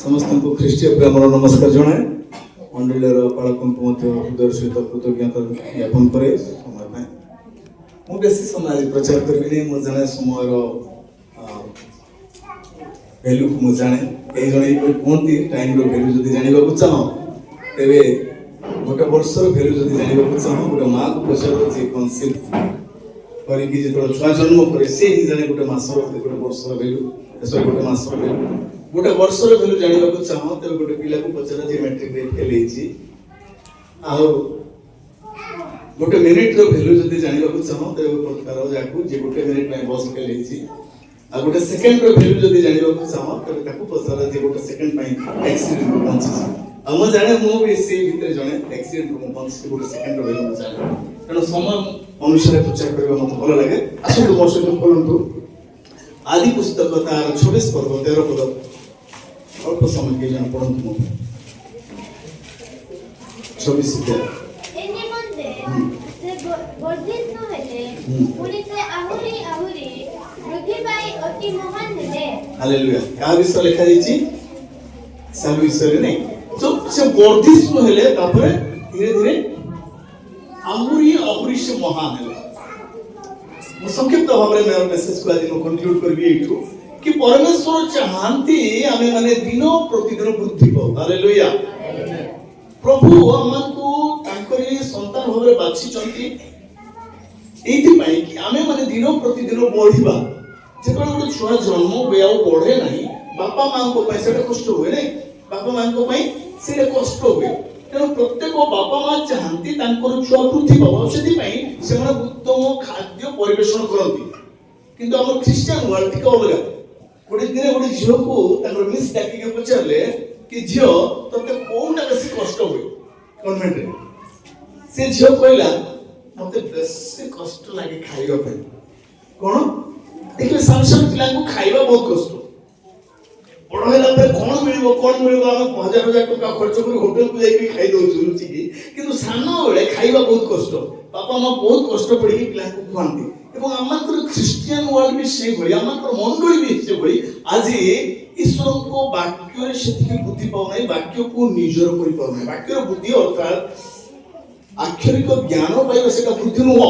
समस्त को ख्रीष्टीय प्रेमर नमस्कार जनाए मंडलीर पालक हृदय सहित कृतज्ञता ज्ञापन करे समय मु बेसी समय प्रचार करी मु जाने समय भैल्यू को मु जाने कई जन कहते टाइम भैल्यू जब जानवा चाह तेरे गोटे वर्षर भैल्यू जब जानवा चाह गोटे माँ को पचार जे कनसिव करके जो छुआ जन्म करे से ही जाने गोटे मसर गोटे वर्षर भैल्यू सॉरी गोटे मसर भैल्यू गोटे वर्षर भैल्यू जानवा चाह तेरे गोटे पिला को पचार जे मैट्रिक फेल गोटे मिनिट भैल्यू जब जानवा चाह तेरे प्रकार जाकू जे गोटे मिनिट में बस फेल गोटे सेकेंड भैल्यू जब जानवा चाह तेरे पचार जे गोटे सेकेंड एक्सीडेंट बंची हम जाने मुझे से भितर जड़े एक्सीडेंट बंची गोटे सेकेंड भैल्यू जाने तेणु समय अनुसार प्रचार करने मत भल लगे आसतु मो सहित बोलतु आदि पुस्तक तार 26 पर्व 13 पद अल्प समय के जन पढ़तु मो 26 एने मंदे से वर्धित न हेले पुनी से आहुरी आहुरी वृद्धि पाई अति महान हेले हालेलुया का विषय लिखा जाईची सब विषय नहीं तो से वर्धित न हेले तापर धीरे धीरे आहुरी आहुरी से महान हेले मु संक्षिप्त भाव में मेरा मेसेज को आज मु कंक्लूड करबी एठू कि परमेश्वर चाहंती आमे माने दिन प्रतिदिन वृद्धि पाऊ हालेलुया प्रभु हमको तांकरी संतान भाव बाछि चंती एथि पई कि आमे माने दिन प्रतिदिन बढ़िबा जेतबे गोटे छुआ जन्म हुए आ बढ़े नहीं बापा मां को पैसा कष्ट हुए नहीं बापा मां को पई से कष्ट हुए तेणु प्रत्येक बापा माँ चाहती छुआ वृद्धि पाव से उत्तम खाद्य परिवेशन करती किंतु आम ख्रीस्टियन वर्ल्ड टी अलग गोटे दिन गोटे झील को मिस डाक पचारे कि झील ते कौटा बेस कष्ट हुए कन्वेंट से झील कहला मत बेस कष्ट लगे खाइबा कौन देखिए सामने सामने पिला खाइबा बहुत कष्ट बड़ है कौन मिल आम 1000 टका खर्च कर होटेल को जाकर खाई दौर रुचि कि सान बेले खाइबा बहुत कष्ट बापा माँ बहुत कष्ट पड़ी पिला खुआती आम ख्रीस्टियन वर्ल्ड भी से आम मंडली भी से आज ईश्वर को वाक्य से बुद्धि पाऊना वाक्य को निजर कर पाऊना वाक्यर बुद्धि अर्थात आक्षरिक ज्ञान पाइबा से बुद्धि नुह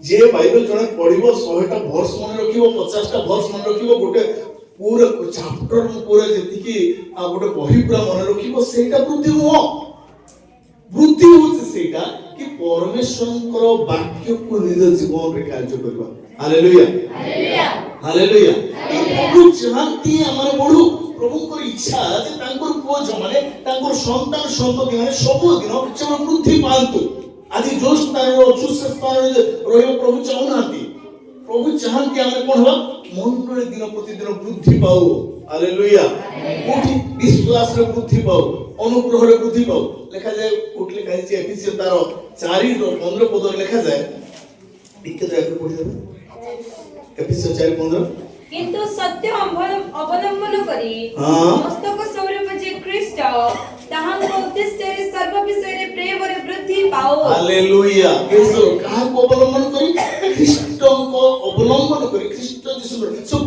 जे बाइबल जड़े पढ़ 100टा वर्ष मन रख 50टा वर्ष मन रख गोटे पूरा चैप्टर पूरा जति गोटे बही पूरा मन रखिबो सेटा वृद्धि नुह वृद्धि होचे सेटा कि परमेश्वरଙ୍କର वाक्य को निज जीवन रे कार्य करबा हालेलुया हालेलुया हालेलुया प्रभु चाहती हमर बढु प्रभुଙ୍କର इच्छा जे तांकर पुओ जमाने तांकर संतान संतति माने सब दिन से वृद्धि पांतु आज जो स्थान अच्छु से स्थान रहिबो प्रभु चाहनाती प्रभु चाहती हमर कोन हो मंडली दिन प्रतिदिन वृद्धि पाऊ हालेलुया कोठी विश्वास रे वृद्धि पाऊ अनुग्रह रे वृद्धि पाऊ लिखा जाए कोठी लिखा है एफिसियंस तार 4 रो 15 पद लिखा जाए टिके तो एक पढ़ि देबे एफिसियंस 4:15 किंतु सत्य अवलंबन करी मस्तक स्वरूप जे ख्रीष्ट ताहां उद्देश्य रे सर्व विषय रे प्रेम रे वृद्धि पाओ हालेलुया केसो कहा को अवलंबन करी ख्रीष्ट को अवलंबन करी ख्रीष्ट जिसु सो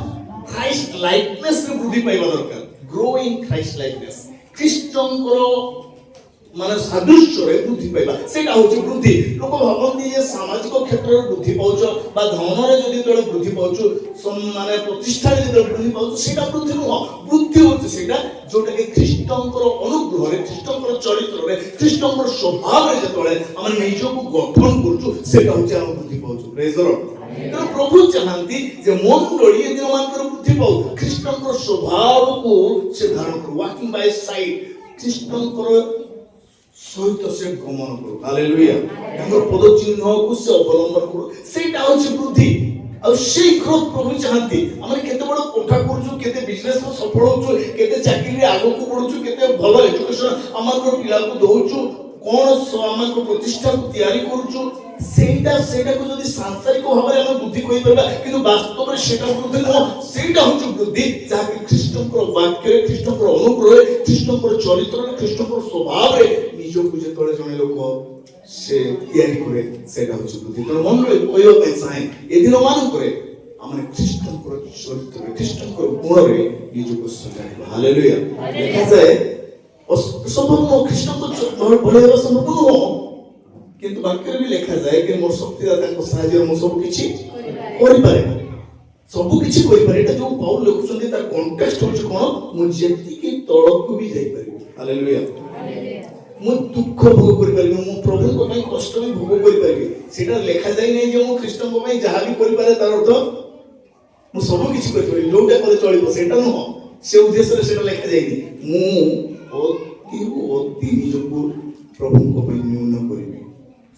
क्राइस्ट लाइकनेस रे वृद्धि पाइबा दरकार ग्रो इन क्राइस्ट लाइकनेस ख्रीष्ट को माने सादृश्य रे वृद्धि पाइबा सेटा होची वृद्धि लोक भाबंती जे सामाजिक क्षेत्र रे वृद्धि पाउचो बा धन रे जदी तळे वृद्धि पाउचो माने प्रतिष्ठा रे जदी वृद्धि पाउचो सेटा वृद्धि नुह वृद्धि होची सेटा जोटा के ख्रीष्टंकर अनुग्रह रे ख्रीष्टंकर चरित्र रे ख्रीष्टंकर स्वभाव रे जतळे हम निजो को गठन करछु सेटा होची हम वृद्धि पाउचो प्रेज द लॉर्ड तो प्रभु चाहती जे मंडली ए दिन मानकर वृद्धि पाउ ख्रीष्टंकर स्वभाव को से धारण कर वॉकिंग बाय साइड ख्रीष्टंकर सहित से गमन करू हालेलुया हमर पद चिन्ह को से अवलंबन करू सेटा होची वृद्धि और से ग्रोथ प्रभु चाहती हमर केते बड़ कोठा करछु केते बिजनेस में सफल होछु केते चाकरी रे आगो को बढ़छु केते भलो एजुकेशन हमर को पिला को दोछु कोन हमर को प्रतिष्ठा को तैयारी करछु सेटा को जदी सांसारिक भाव रे हम बुद्धि कहि परबा किंतु वास्तव में सेटा वृद्धि न सेटा होची वृद्धि जाके ख्रीष्टंकर वाक्य ख्रीष्टंकर अनुग्रह ख्रीष्टंकर चरित्र ख्रीष्टंकर स्वभाव रे निजो को जे तळे जणे लोक से तैयारी करे सेटा होची वृद्धि तो मन रे कहबा पे चाहे ए दिन मान करे हमने ख्रीष्टंकर ଚରିତ୍ରରେ ଖ୍ରୀଷ୍ଟଙ୍କ ଗୁଣରେ ନିଜକୁ ସଜାଡ଼ିବ। ହାଲେଲୁୟା। ଲେଖାଯାଏ ଅସମ୍ଭବ ଖ୍ରୀଷ୍ଟଙ୍କ ଭଳି ହେବା ସମ୍ଭବ ନୁହଁ, କିନ୍ତୁ ବାକ୍ୟରେ ବି ଲେଖାଯାଏ କି ମୋ ଶକ୍ତିଦାତାଙ୍କ ସାହାଯ୍ୟରେ ମୁଁ ସବୁ କିଛି କରିପାରେ, ସବୁ କିଛି କରିପାରେ। ଏଇଟା ଯୋଉ ପାଉଲ ଲେଖୁଛନ୍ତି ତାର କଣ୍ଟେକ୍ସଟ ହଉଛି କଣ? ମୁଁ ଯେତିକି ତଳକୁ ବି ଯାଇପାରିବି। ହାଲେଲୁୟା। ମୁଁ ଦୁଃଖ ଭୋଗ କରିପାରିବି, ମୁଁ ପ୍ରଭୁଙ୍କ ପାଇଁ କଷ୍ଟ ବି ଭୋଗ କରିପାରିବି। ସେଇଟା ଲେଖାଯାଇ ନାହିଁ ଯେ ମୁଁ ଖ୍ରୀଷ୍ଟଙ୍କ ପାଇଁ ଯାହା ବି କରିପାରେ ତାର ଅର୍ଥ ମୁଁ ସବୁ କିଛି କରିପାରିବି, ଯୋଉଟା କଲେ ଚଳିବ, ସେଇଟା ନୁହଁ। ସେ ଉଦ୍ଦେଶ୍ୟରେ ସେଇଟା ଲେଖାଯାଇନି। ମୁଁ ଅତିରୁ ଅତି ନିଜକୁ ପ୍ରଭୁଙ୍କ ପାଇଁ ନ୍ୟୁନ କରିବି,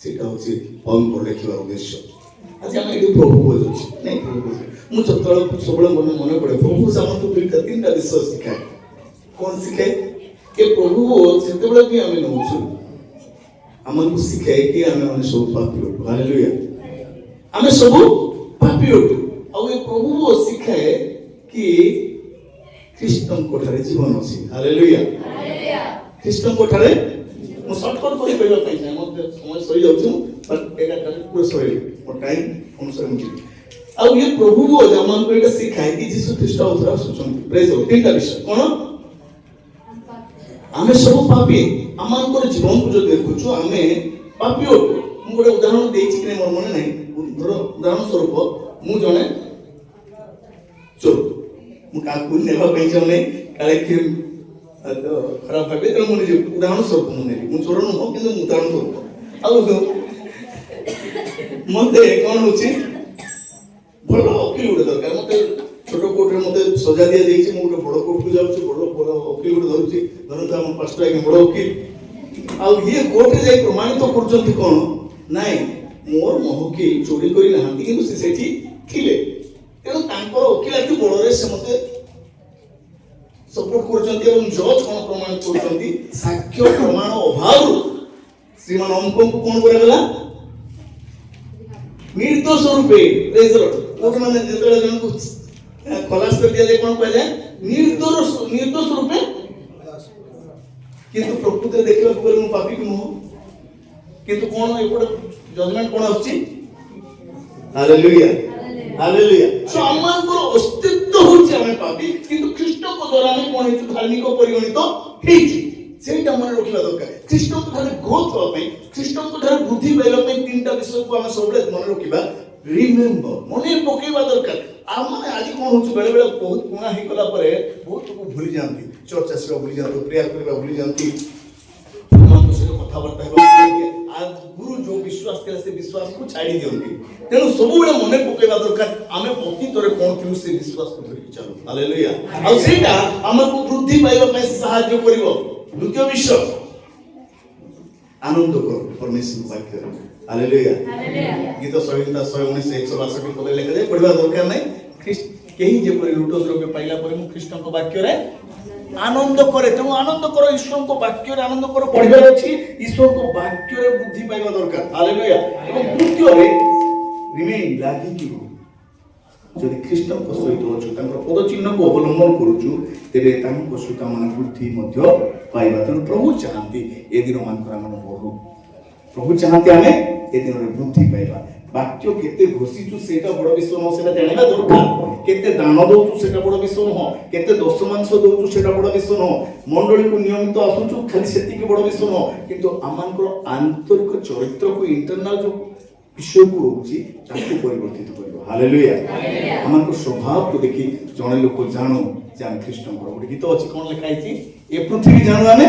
ସେଇଟା ହଉଛି ପାଉଲଙ୍କର ଲେଖିବାର ଉଦ୍ଦେଶ୍ୟ। ଆଜି ଆମେ ଏଠି ପ୍ରଭୁ ବୁଝୁଛି ନାଇଁ, ପ୍ରଭୁ ମୁଁ ଯେତେବେଳେ ସବୁବେଳେ ମନେ ପଡେ ପ୍ରଭୁ ଆମକୁ ଦୁଇଟା ତିନିଟା ବିଷୟ ଶିଖାଏ। କଣ ଶିଖାଏ? ଏ ପ୍ରଭୁ ଯେତେବେଳେ ବି ଆମେ ନଉଛୁ ଆମକୁ ଶିଖାଏ କି ଆମେ ମାନେ ସବୁ ପାପୀ ଅଟୁ। ହାଲେଲୁୟା। ଆମେ ସବୁ ପାପୀ ଅଟୁ। ଆଉ ଏ ପ୍ରଭୁ ଶିଖାଏ କି ଖ୍ରୀଷ୍ଟଙ୍କ ଠାରେ ଜୀବନ ଅଛି। ହାଲେଲୁୟା। ଖ୍ରୀଷ୍ଟଙ୍କ ଠାରେ ମୁଁ ସର୍ଟକଟ କରି କହିବା ପାଇଁ ଚାହେଁ, ମୋତେ ସମୟ ସରିଯାଉଛି, ବଟ୍ 11ଟାରେ ପୁରା ସରିଯିବ, ମୋ ଟାଇମ୍ ଅନୁସାରେ ମୁଁ ଯିବି। ଆଉ ଇଏ ପ୍ରଭୁ ଆମକୁ ଏଇଟା ଶିଖାଏ କି ଯୀଶୁ ଖ୍ରୀଷ୍ଟ ଅବତାର ଆସୁଛନ୍ତି। ପ୍ରେଜ୍ ହଉ। ତିନିଟା ବିଷୟ କଣ? ଆମେ ସବୁ ପାପୀ, ଆମମାନଙ୍କର ଜୀବନକୁ ଯଦି ଦେଖୁଛୁ ଆମେ ପାପୀ ଅଟୁ। ମୁଁ ଗୋଟେ ଉଦାହରଣ ଦେଇଛି କି ମୋର ମନେ ନାହିଁ। ଉଦାହରଣ ସ୍ୱରୂପ ମୁଁ ଜଣେ ଚୋର, ମୁଁ କାହାକୁ ନେବା ପାଇଁ ଚାହୁଁନି କାଳେ କିଏ ଖରାପ ଭାବେ, ତେଣୁ ମୁଁ ନିଜେ ଉଦାହରଣ ସ୍ୱରୂପ ମୁଁ ନେବି। ମୁଁ ଚୋର ନୁହଁ, କିନ୍ତୁ ମୁଁ ଉଦାହରଣ ସ୍ୱରୂପ। ଆଉ ମତେ କଣ ହଉଛି, ଭଲ ଓକିଲ ଗୋଟେ ଦରକାର। ମତେ ଛୋଟ କୋର୍ଟରେ ମତେ ସଜା ଦିଆଯାଇଛି, ମୁଁ ଗୋଟେ ବଡ କୋର୍ଟକୁ ଯାଉଛି, ବଡ ଓକିଲ ଗୋଟେ ଧରୁଛି, ଧରନ୍ତୁ ଆମ ପାଷ୍ଟର ଆଜ୍ଞା ବଡ ଓକିଲ। ଆଉ ଇଏ କୋର୍ଟରେ ଯାଇ ପ୍ରମାଣିତ କରୁଛନ୍ତି କଣ? ନାଇଁ, ମୋର ମହକିଲ ଚୋରି କରି ନାହାନ୍ତି, କିନ୍ତୁ ସେ ସେଠି ଥିଲେ। ତେଣୁ ତାଙ୍କର ଓକିଲାତି ବଳରେ ସେ ମତେ ସପୋର୍ଟ କରୁଛନ୍ତି। ଏବଂ ଜଜ୍ କଣ ପ୍ରମାଣିତ କରୁଛନ୍ତି? ସାକ୍ଷ୍ୟ ପ୍ରମାଣ ଅଭାବରୁ ଶ୍ରୀମାନ ଅଙ୍କଙ୍କୁ କଣ କରାଗଲା? ନିର୍ଦ୍ଦୋଷ ରୂପେ। କୋର୍ଟ ମାନେ ଯେତେବେଳେ ଜଣକୁ ଖଲାସ କରି ଦିଆଯାଏ କଣ କୁହାଯାଏ? ନିର୍ଦ୍ଦୋଷ ରୂପେ। କିନ୍ତୁ ପ୍ରକୃତରେ ଦେଖିବାକୁ ଗଲେ ମୁଁ ପାପୀ କି ନୁହଁ, କିନ୍ତୁ କଣ ଏପଟେ ଜଜମେଣ୍ଟ କଣ ଆସୁଛି? ହାଲେଲୁୟା। ହାଲେଲୁୟା। ସୋ ଆମମାନଙ୍କର ଅସ୍ତିତ୍ୱ ହଉଛି ଆମେ ପାପୀ, କିନ୍ତୁ ଖ୍ରୀଷ୍ଟଙ୍କ ଦ୍ୱାରା ଆମେ କଣ ହେଇଛୁ? ଧାର୍ମିକ ପରିଗଣିତ ହେଇଛି। ସେଇଟା ମନେ ରଖିବା ଦରକାର। ଖ୍ରୀଷ୍ଟଙ୍କ ଠାରେ ଗ୍ରୋଥ ହେବା ପାଇଁ, ଖ୍ରୀଷ୍ଟଙ୍କ ଠାରେ ବୃଦ୍ଧି ପାଇବା ପାଇଁ ତିନିଟା ବିଷୟକୁ ଆମେ ସବୁବେଳେ ମନେ ରଖିବା। ରିମେମ୍ବର, ମନେ ପକେଇବା ଦରକାର। ଆମେ ଆଜି କଣ ହଉଛି, ବେଳେ ବେଳେ ବହୁତ ପୁଣା ହେଇଗଲା ପରେ ବହୁତ ଲୋକ ଭୁଲି ଯାଆନ୍ତି, ଚର୍ଚ୍ଚ ଆସିବା ଭୁଲି ଯାଆନ୍ତି, ପ୍ରେୟାର କରିବା ଭୁଲି ଯାଆନ୍ତି, କଥାବାର୍ତ୍ତା ହେବା। ଆଗରୁ ଯୋଉ ବିଶ୍ୱାସ ଥିଲା ସେ ବିଶ୍ୱାସକୁ ଛାଡି ଦିଅନ୍ତି। ତେଣୁ ସବୁବେଳେ ମନେ ପକେଇବା ଦରକାର ଆମେ ଅତୀତରେ କଣ ଥିଲୁ, ସେ ବିଶ୍ୱାସକୁ ଧରିକି ଚାଲୁ। ହାଲେଲୁୟା। ଆଉ ସେଇଟା ଆମକୁ ବୃଦ୍ଧି ପାଇବା ପାଇଁ ସାହାଯ୍ୟ କରିବ। ଦ୍ୱିତୀୟ ବିଷୟ, ଆନନ୍ଦ କର ପରମେଶ୍ୱର ବାକ୍ୟରେ। ହାଲେଲୁୟା। ଗୀତ ସଂହିତା 119 162 ପଦରେ ଲେଖାଯାଏ, ପଢିବା ଦରକାର ନାହିଁ। କେହି ଯେପରି ଲୁଟ ଦ୍ରବ୍ୟ ପାଇଲା ପରେ ମୁଁ ଖ୍ରୀଷ୍ଟଙ୍କ ବାକ୍ୟରେ ଆନନ୍ଦ କରେ। ତେଣୁ ଆନନ୍ଦ କର, ଈଶ୍ୱରଙ୍କ ବାକ୍ୟରେ ଆନନ୍ଦ କର। ପଢିବାର ଅଛି, ଈଶ୍ୱରଙ୍କ ବାକ୍ୟରେ ବୃଦ୍ଧି ପାଇବା ଦରକାର। ହାଲେଲୁୟା। ଏବଂ ତୃତୀୟରେ ରିମେନ୍, ଲାଗିକି ରୁହ। ଯଦି ଖ୍ରୀଷ୍ଟଙ୍କ ସହିତ ଅଛୁ, ତାଙ୍କର ପଦ ଚିହ୍ନକୁ ଅବଲମ୍ବନ କରୁଛୁ, ତେବେ ତାଙ୍କ ସହିତ ଆମେ ବୃଦ୍ଧି ମଧ୍ୟ ପାଇବା। ତେଣୁ ପ୍ରଭୁ ଚାହାନ୍ତି ଏ ଦିନ ମାନଙ୍କର ଆମେ ବଢୁ। ପ୍ରଭୁ ଚାହାନ୍ତି ଆମେ ଏ ଦିନରେ ବୃଦ୍ଧି ପାଇବା। ବାକ୍ୟ କେତେ ଘୋଷିଛୁ ସେଇଟା ବଡ ବିଷୟ ନୁହଁ, ସେଟା ଜାଣିବା ଦରକାର। କେତେ ଦାନ ଦଉଛୁ ସେଟା ବଡ ବିଷୟ ନୁହଁ, କେତେ ଦଶମାଂଶ ଦଉଛୁ ସେଟା ବଡ ବିଷୟ ନୁହଁ, ମଣ୍ଡଳୀକୁ ନିୟମିତ ଆସୁଛୁ ଖାଲି ସେତିକି ବଡ ବିଷୟ ନୁହଁ। କିନ୍ତୁ ଆମମାନଙ୍କର ଆନ୍ତରିକ ଚରିତ୍ରକୁ, ଇଣ୍ଟରନାଲ ଯୋଉ ବିଷୟକୁ ରହୁଛି ତାକୁ ପରିବର୍ତ୍ତିତ କରିବ। ହାଲେଲୁୟା। ଆମମାନଙ୍କ ସ୍ୱଭାବକୁ ଦେଖି ଜଣେ ଲୋକ ଜାଣୁ ଯେ ଆମେ ଖ୍ରୀଷ୍ଟଙ୍କର। ଗୋଟେ ଗୀତ ଅଛି, କଣ ଲେଖା ହେଇଛି? ଏ ପୃଥିବୀ ଜାଣୁ ଆମେ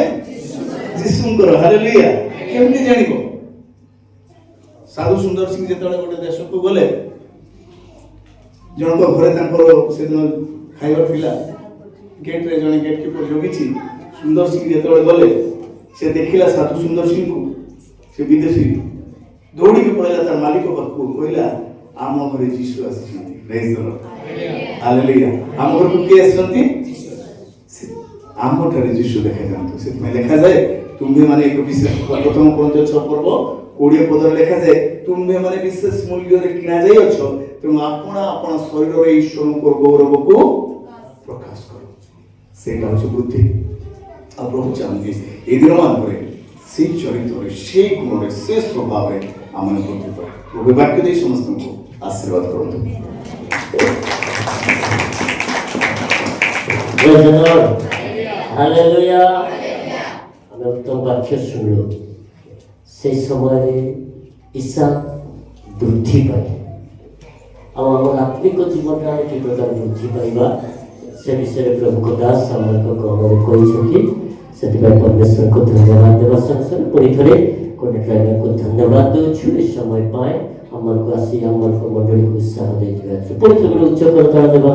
ଯୀଶୁଙ୍କର। ହାଲେଲୁୟା। କେମିତି ଜାଣିବ? ସାଧୁ ସୁନ୍ଦର ସିଂ ଯେତେବେଳେ ଗୋଟେ ଦେଶକୁ ଗଲେ, ଜଣଙ୍କ ଘରେ ତାଙ୍କର ସେଦିନ ଖାଇବା ଥିଲା, ଗେଟ୍ରେ ଜଣେ ଗେଟ୍ କିପର ଜଗିଛି। ସୁନ୍ଦର ସିଂ ଯେତେବେଳେ ଗଲେ, ସେ ଦେଖିଲା ସାଧୁ ସୁନ୍ଦର ସିଂଙ୍କୁ, ସେ ବିଦେଶୀ ଦୌଡ଼ିକି ପଳେଇଲା ତା ମାଲିକ ପାଖକୁ, କହିଲା ଆମ ଘରେ ଯୀଶୁ ଆସିଛନ୍ତି। ପ୍ରେଜ୍ ଦ ଲର୍ଡ। ହାଲେଲୁୟା। ଆମ ଘରକୁ କିଏ ଆସିଛନ୍ତି? ଆମଠାରେ ଯୀଶୁ ଦେଖାଯାଆନ୍ତୁ। ସେଥିପାଇଁ ଲେଖାଯାଏ, ତୁମ୍ଭେ ମାନେ ଏକ ବିଶେଷ, ପ୍ରଥମ Corinthians 6 ପର୍ବ 20 ପଦରେ ଲେଖାଯାଏ, ତୁମ୍ଭେ ମାନେ ବିଶେଷ ମୂଲ୍ୟରେ କିଣା ଯାଇଅଛ, ତେଣୁ ଆପଣା ଆପଣା ଶରୀରରେ ଈଶ୍ୱରଙ୍କ ଗୌରବକୁ ପ୍ରକାଶ କର। ସେଇଟା ହଉଛି ବୃଦ୍ଧି। ଆଉ ପ୍ରଭୁ ଚାହାନ୍ତି ଏ ଦିନ ମାନଙ୍କରେ ସେଇ ଚରିତ୍ରରେ, ସେଇ ଗୁଣରେ, ସେ ସ୍ୱଭାବରେ ଆମେ ବୃଦ୍ଧି ପାଇବା। ପ୍ରଭୁ ବାକ୍ୟ ଦେଇ ସମସ୍ତଙ୍କୁ ଆଶୀର୍ବାଦ କରନ୍ତୁ। Praise the Lord. Hallelujah. ଆମେ ଉତ୍ତମ ବାକ୍ୟ ଶୁଣିଲୁ। ସେଇ ସମୟରେ ଇଶା ବୃଦ୍ଧି ପାଇଲେ। ଆଉ ଆମର ଆତ୍ମିକ ଜୀବନରେ ଆମେ କି ପ୍ରକାର ବୃଦ୍ଧି ପାଇବା ସେ ବିଷୟରେ ପ୍ରଭୁଙ୍କ ଦାସ ଆମମାନଙ୍କ ଗହଣରେ କହିଛନ୍ତି। ସେଥିପାଇଁ ପରମେଶ୍ୱରଙ୍କୁ ଧନ୍ୟବାଦ ଦେବା ସଙ୍ଗେ ପୁଣି ଥରେ ଗୋଟେ ଡ୍ରାଇଭରକୁ ଧନ୍ୟବାଦ ଦେଉଛୁ ଏ ସମୟ ପାଇଁ ଆମମାନଙ୍କୁ ଆସି ଆମମାନଙ୍କ ମଣ୍ଡଳୀକୁ ଉତ୍ସାହ ଦେଇଥିବା ପୁଣି ଥରେ ଉଚ୍ଚ କରତାଳ ଦେବା।